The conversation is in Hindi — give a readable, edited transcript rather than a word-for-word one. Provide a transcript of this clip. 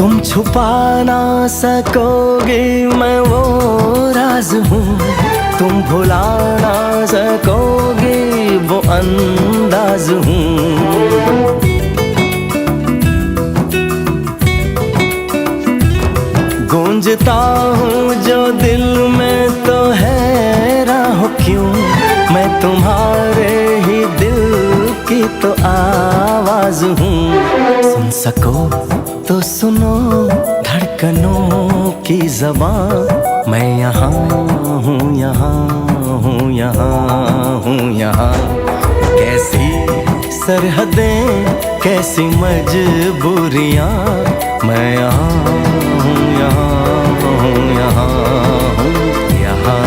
तुम छुपा ना सकोगे मैं वो राज हूँ, तुम भुला ना सकोगे वो अंदाज हूँ। गूंजता हूँ जो दिल में तो हैरान हो क्यों, मैं तुम्हारे ही दिल की तो आवाज हूँ। सुन सको तो सुनो धड़कनों की ज़बान, मैं यहाँ हूँ, यहाँ हूँ, यहाँ हूँ, यहाँ। कैसी सरहदें कैसी मजबूरियाँ, मैं यहाँ हूँ, यहाँ हूँ, यहाँ हूँ, यहाँ।